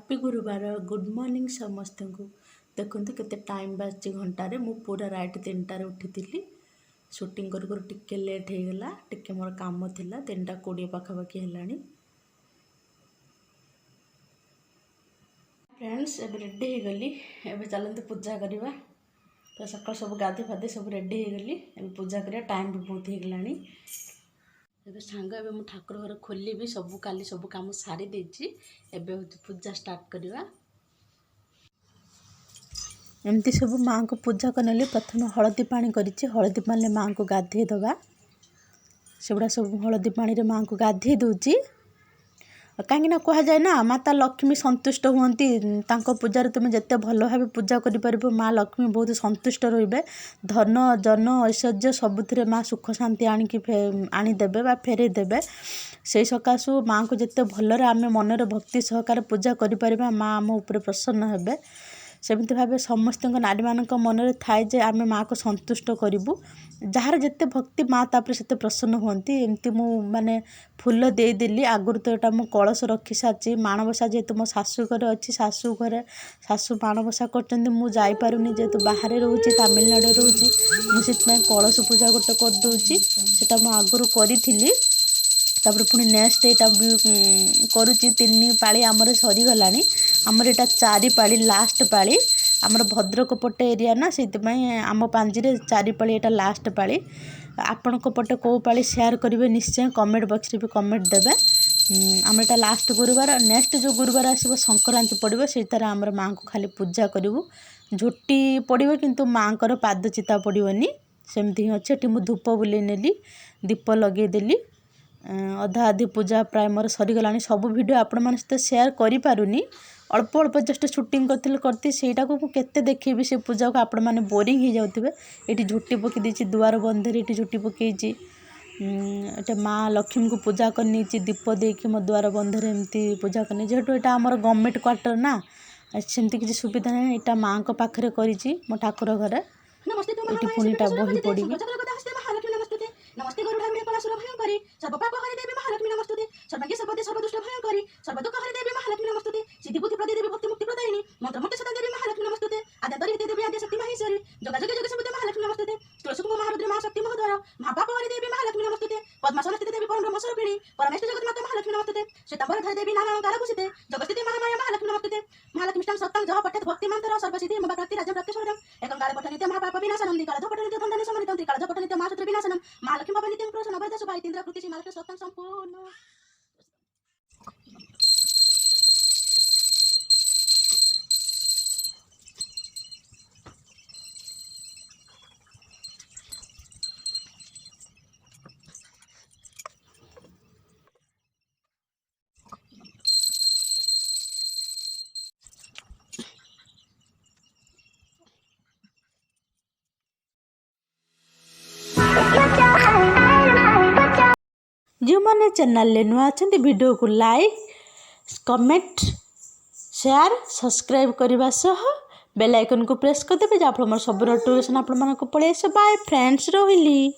Happy गुरुवार good morning समस्त को। देखो केते टाइम बाजि घंटे मु पूरा राइट 3टार उठी शूटिंग कर टिके लेट हो गला टिके मोर काम थिला 3:20 पाखापाखि है। फ्रेंड्स एबे रेडी हो गली एबे चलते पूजा करवा। तो सकाल सब गाधे फाधे सब रेडी हो गली एबे पूजा करिया टाइम भी बहुत हो गलानी। एबे सांग एबे मु ठाकुर घर खोली भी सब काली सब काम सारी देछि एबे पूजा स्टार्ट करवा। एमती सब माँ को पूजा करने प्रथम हलदी पानी करिछि हलदी पानी माँ को गाधे दवा सेगुड़ा सब हलदी पानी रे माँ को गाधे दूची। कहीं कह जाए ना माता लक्ष्मी संतुष्ट हुंती तांको पूजार तुम जिते भल भाव पूजा कर माँ लक्ष्मी बहुत संतुष्ट रे। धन जन ऐश्वर्य सबुथ माँ सुख शांति आणिकी आनीदेवे बा फेरे देवे। से सकाशु माँ को जिते भलरे आम मनर भक्ति सहकार पूजा कर माँ आम उपर प्रसन्न हेबे। सेमती भाव समस्त नारी मान मन थाए जे आम माँ को संतुष्ट करूँ जार जिते भक्ति माँ तापर से प्रसन्न हुंती। एमती मु माने फूल देदेली आगुरी तो यहाँ मुझे कलश रखी सारी माणबसा जेहेतु मो शाशु घर अच्छी शाशु घरे शाशु माणबसा कर जेहेतु बाहर रोचे तमिलनाडु रोचे मुझे कलश पूजा गोटे करदे से आगुरी करी तापर पुणी नेक्स्ट यहाँ भी करुच्ची 3 पाली आमर सरीगला आमर यहाँ 4 पाली लास्ट पाली आमर भद्रक पटे एरिया ना से आम पांजिरे 4 पाली यहाँ लास्ट पाली। आपण पटे कौ पाली शेयर करेंगे निश्चय कमेंट बॉक्स रे भी कमेंट देवे। आम यहाँ लास्ट गुरुवार नेक्स्ट जो गुरुवार आसो संक्रांति पड़ो से आमर माँ को खाली पूजा करूँ झोटी पड़ो किंतु माँ को पाद चिता पड़ोनी सेमती ही अच्छे। मुझे धूप बुले नेली दीप लगेदेली अधा अधी पूजा प्राय मोर सरीगला। सब वीडियो आपण मान सहित शेयर करि पारुनी अल्प अल्प जस्ट शूटिंग करती सेटा को केते देखेबी से पूजा को आपण माने बोरिंग हो जाउथिबे। एटी झुट्टी पकई देछि दुआर बंधरे एटी झुट्टी पकईछि एटा माँ लक्ष्मी को पूजा करनी दीप देकी मो द्वार बंधरे एमती पूजा करनी जेहेतु यहाँ आमर गवर्नमेंट क्वार्टर ना सेमती किसी सुविधा ना यहाँ माँ को पाखरे करिछि मो ठाकुर घर ये पुणीटा बही पड़ी। नमस्ते गरुड़ कलासुर भयंकरी सर्वपाप हरि देवी महालक्ष्मी नमस्तुते सर्वज्ञ सर्वदे सर्वदुष्ट भयंकरी सर्वदुःख हरि देवी महालक्ष्मी नमस्तुते सिद्धि बुद्धि प्रदे देवी भक्ति मुक्ति प्रदायिनी मंत्र मुक्ति सदा देवी महालक्ष्मी नमस्तुते आद्यंतरी हिते देवी आद्य शक्ति महेश्वरी जोगा जोगे जोगे सबुते महालक्ष्मी नमस्तुते तुलसुकुम महारुद्र महाशक्ति महोदर महापाप हरि देवी महालक्ष्मी नमस्तुते पद्मासन स्थित देवी परम ब्रह्म स्वरूपिणी परमेश्वर जगत माता महालक्ष्मी नमस्तुते श्वेतांबर धर देवी नाना अलंकार भूषिते जगस्थिति महामाया महालक्ष्मी नमस्तुते महालक्ष्मी सत्तं जह पठेत भक्ति मंत्र सर्वसिद्धि मम प्राप्ति राज्य प्राप्ति स्वर्गम एकं काले पठनिते महापाप विनाशनम द्विकाल ध पठनिते धन धान्य समन्वितं त्रिकाल ध पठनिते महासूत्र विनाशनम महालक्ष्मी पाप नित्यं प्रसन्न भवति सुभाय इंद्र कृति श्री महालक्ष्मी सत्तं संपूर्ण। जो मैंने चैनल नुआ अच्छा वीडियो को लाइक कमेंट शेयर सब्सक्राइब करने सह बेल आइकन को प्रेस करदे जहाँफल मोर सब नोटिफिकेशन आप पलि आस। बाय फ्रेंड्स रही।